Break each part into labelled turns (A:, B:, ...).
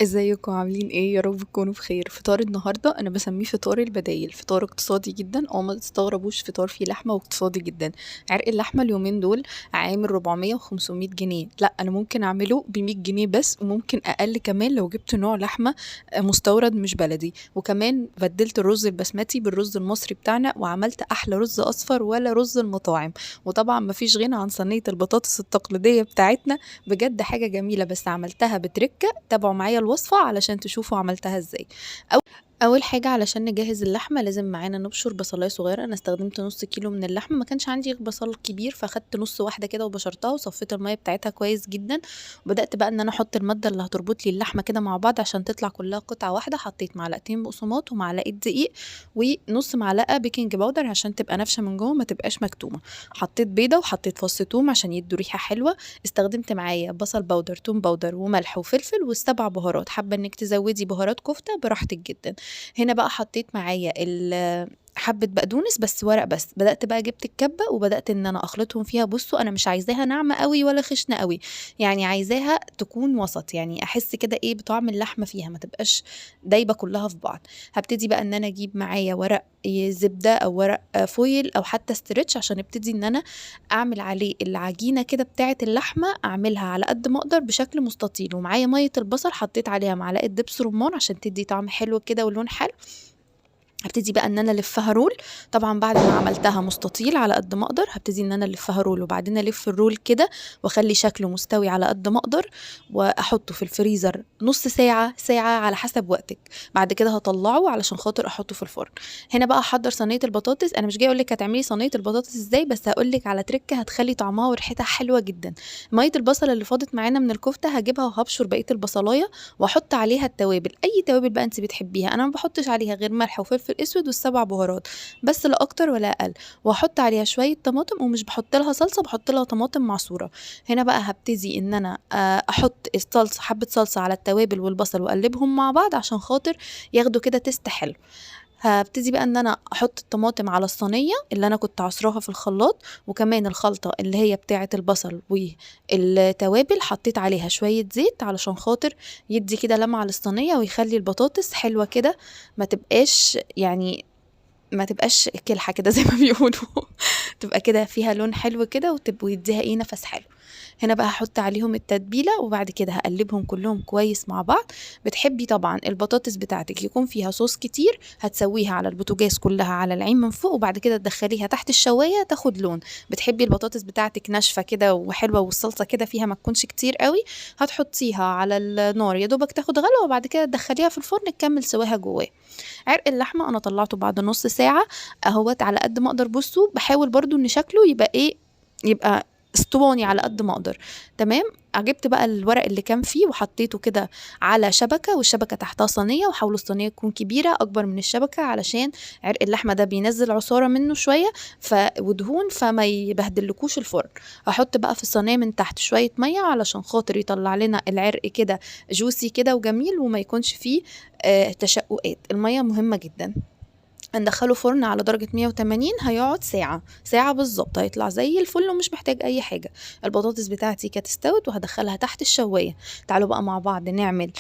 A: ازيكم عاملين ايه؟ يا رب تكونوا بخير. فطار النهارده انا بسميه فطار البدايل، فطار اقتصادي جدا او ما تستغربوش، فطار فيه لحمه واقتصادي جدا. عرق اللحمه اليومين دول عامل 400 و500 جنيه، لا انا ممكن اعمله ب 100 جنيه بس، وممكن اقل كمان لو جبت نوع لحمه مستورد مش بلدي. وكمان بدلت الرز البسمتي بالرز المصري بتاعنا، وعملت احلى رز اصفر ولا رز المطاعم. وطبعا مفيش غنى عن صينيه البطاطس التقليديه بتاعتنا، بجد حاجه جميله، بس عملتها بتركه. تابعوا معايا الوصفة علشان تشوفوا عملتها ازاي. اول حاجه علشان نجهز اللحمه لازم معانا نبشر بصلايه صغيره. انا استخدمت نص كيلو من اللحمه، ما كانش عندي بصل كبير فاخدت نص واحده كده وبشرتها وصفيت الميه بتاعتها كويس جدا. وبدات بقى ان انا احط الماده اللي هتربط لي اللحمه كده مع بعض عشان تطلع كلها قطعه واحده. حطيت معلقتين بقسماط ومعلقه دقيق ونص معلقه بيكنج باودر عشان تبقى نافشه من جوه ما تبقاش مكتومه. حطيت بيضه وحطيت فص توم عشان يدوا ريحه حلوه. استخدمت معايا بصل باودر، توم باودر، وملح وفلفل والسبع بهارات. حابه انك تزودي بهارات كفته براحتك جدا. هنا بقى حطيت معايا حبة بقدونس بس ورق بس. بدأت بقى جبت الكبة وبدأت ان انا اخلطهم فيها. بصوا انا مش عايزاها ناعمة قوي ولا خشنة قوي، يعني عايزاها تكون وسط، يعني احس كده ايه بطعم اللحمة فيها، ما تبقاش دايبة كلها في بعض. هبتدي بقى ان انا اجيب معايا ورق زبدة او ورق فويل او حتى ستريتش عشان ابتدي ان انا اعمل عليه العجينة كده بتاعة اللحمة، اعملها على قد ما اقدر بشكل مستطيل. ومعايا مية البصل حطيت عليها معلقة دبس رمان عشان تدي طعم حلو كده ولون حلو. هبتدي بقى ان انا الفها رول. طبعا بعد ما عملتها مستطيل على قد ما اقدر هبتدي ان انا الفها رول، وبعدين الف الرول كده واخلي شكله مستوي على قد ما اقدر، واحطه في الفريزر نص ساعة ساعة على حسب وقتك. بعد كده هطلعه علشان خاطر احطه في الفرن. هنا بقى احضر صينية البطاطس. انا مش جاي اقولك هتعملي صينية البطاطس ازاي، بس هقولك على تركة هتخلي طعمها وريحتها حلوة جدا. مية البصل اللي فاضت معانا من الكفتة هجيبها وهبشر بقية البصلاية واحط عليها التوابل، اي توابل بقى انت بتحبيها. انا ما بحطش عليها غير ملح وفلفل اسود والسبع بهارات بس، لا اكتر ولا اقل. واحط عليها شويه طماطم، ومش بحط لها صلصه، بحط لها طماطم معصوره. هنا بقى هبتدي ان انا احط الصلصه، حبه صلصه على التوابل والبصل واقلبهم مع بعض عشان خاطر ياخدوا كده تست حلو. هابتدي بقى ان انا احط الطماطم على الصينيه اللي انا كنت عصراها في الخلاط، وكمان الخلطه اللي هي بتاعه البصل والتوابل حطيت عليها شويه زيت علشان خاطر يدي كده لمعه للصينيه ويخلي البطاطس حلوه كده، ما تبقاش يعني ما تبقاش كلحة كده زي ما بيقولوا تبقى كده فيها لون حلو كده ويديها ايه نفس حلو. هنا بقى هحط عليهم التتبيلة وبعد كده هقلبهم كلهم كويس مع بعض. بتحبي طبعا البطاطس بتاعتك يكون فيها صوص كتير، هتسويها على البوتاجاز كلها على العين من فوق، وبعد كده تدخليها تحت الشواية تاخد لون. بتحبي البطاطس بتاعتك ناشفة كده وحلوة والصلصة كده فيها ما تكونش كتير قوي، هتحطيها على النار يا دوبك تاخد غلوة، وبعد كده تدخليها في الفرن تكمل سواها جواه. عرق اللحمة انا طلعته بعد نص ساعة اهوت على قد ما اقدر. بصوا بحاول برضو ان شكله يبقى ايه، يبقى اسطواني على قد ما اقدر. تمام. جبت بقى الورق اللي كان فيه وحطيته كده على شبكة، والشبكة تحتها صينية، وحاولوا الصينية تكون كبيرة أكبر من الشبكة علشان عرق اللحمة ده بينزل عصارة منه شوية ودهون فما يبهدلكوش الفرن. هحط بقى في الصينية من تحت شوية مية علشان خاطر يطلع لنا العرق كده جوسي كده وجميل وما يكونش فيه تشققات. المية مهمة جدا. هندخله فرن على درجة 180، هيقعد ساعة ساعة بالظبط، هيطلع زي الفل ومش محتاج أي حاجة. البطاطس بتاعتي كانت استوت وهدخلها تحت الشواية. تعالوا بقى مع بعض نعمل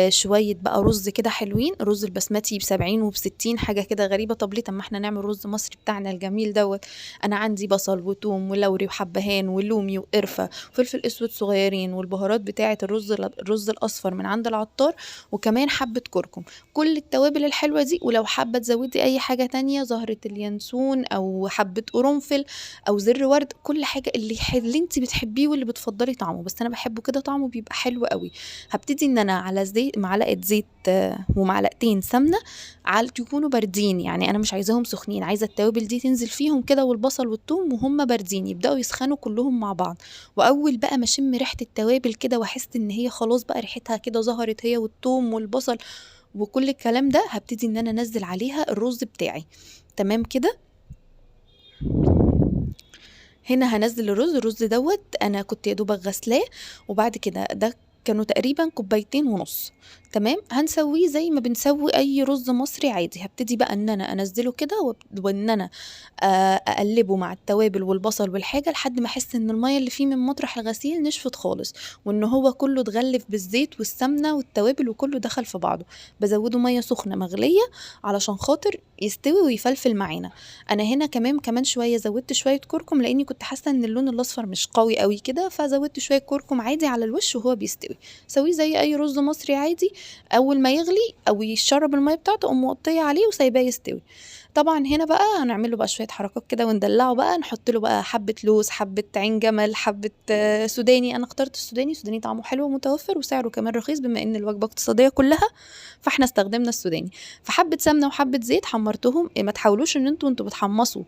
A: شوية بقى رز كده حلوين. الرز البسمتي ب70 وب60 حاجة كده غريبة. طب ليه؟ طب ما احنا نعمل رز مصري بتاعنا الجميل دوت. أنا عندي بصل وتوم ولوري وحبهان ولومي وقرفة وفلفل أسود صغيرين، والبهارات بتاعة الرز الأصفر من عند العطار، وكمان حبة كركم. كل التوابل الحلوة دي، ولو حابة تزودي اي حاجة تانية زهرة اليانسون او حبة قرنفل او زر ورد، كل حاجة اللي انت بتحبيه واللي بتفضلي طعمه، بس انا بحبه كده طعمه بيبقى حلو قوي. هبتدي ان انا على زيت، معلقة زيت ومعلقتين سمنة يكونوا باردين، يعني انا مش عايزاهم سخنين، عايزة التوابل دي تنزل فيهم كده والبصل والثوم وهم باردين يبدأوا يسخنوا كلهم مع بعض. واول بقى ما اشم ريحة التوابل كده واحس ان هي خلاص بقى ريحتها كده ظهرت، هي والثوم والبصل وكل الكلام ده، هبتدي ان انا انزل عليها الرز بتاعي. تمام كده. هنا هنزل الرز دوت انا كنت يا دوبك غسلاه، وبعد كده ده كانوا تقريبا كوبايتين ونص. تمام، هنسويه زي ما بنسوي اي رز مصري عادي. هبتدي بقى ان انا انزله كده وان انا اقلبه مع التوابل والبصل والحاجه لحد ما احس ان الميه اللي فيه من مطرح الغسيل نشفت خالص، وان هو كله اتغلف بالزيت والسمنه والتوابل وكله دخل في بعضه. بزوده ميه سخنه مغليه علشان خاطر يستوي ويفلفل معانا. انا هنا كمان شويه زودت شويه كركم، لاني كنت حاسه ان اللون الاصفر مش قوي قوي كده، فزودت شويه كركم عادي على الوش وهو بيستوي. سويه زي اي رز مصري عادي. اول ما يغلي او يشرب الميه بتاعته اقوم مغطيه عليه وسايباه يستوي. طبعا هنا بقى هنعمل له بقى شويه حركات كده وندلعه بقى، نحط له بقى حبه لوز، حبه عين جمل، حبه سوداني. انا اخترت السوداني طعمه حلو ومتوفر وسعره كمان رخيص، بما ان الوجبه اقتصاديه كلها فاحنا استخدمنا السوداني. فحبه سمنه وحبه زيت حمرتهم. ما تحاولوش ان انتوا بتحمصوا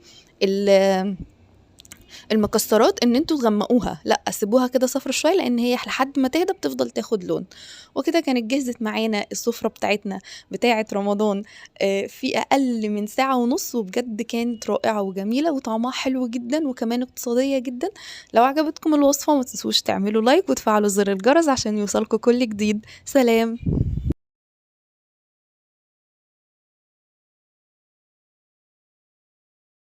A: المكسرات ان انتوا تغمقوها، لا سيبوها كده صفر شويه، لان هي لحد ما تهدى بتفضل تاخد لون. وكده كانت جهزت معانا السفره بتاعتنا بتاعه رمضان في اقل من ساعه ونص، وبجد كانت رائعه وجميله وطعمها حلو جدا وكمان اقتصاديه جدا. لو عجبتكم الوصفه ما تنسوش تعملوا لايك وتفعلوا زر الجرس عشان يوصلكم كل جديد. سلام.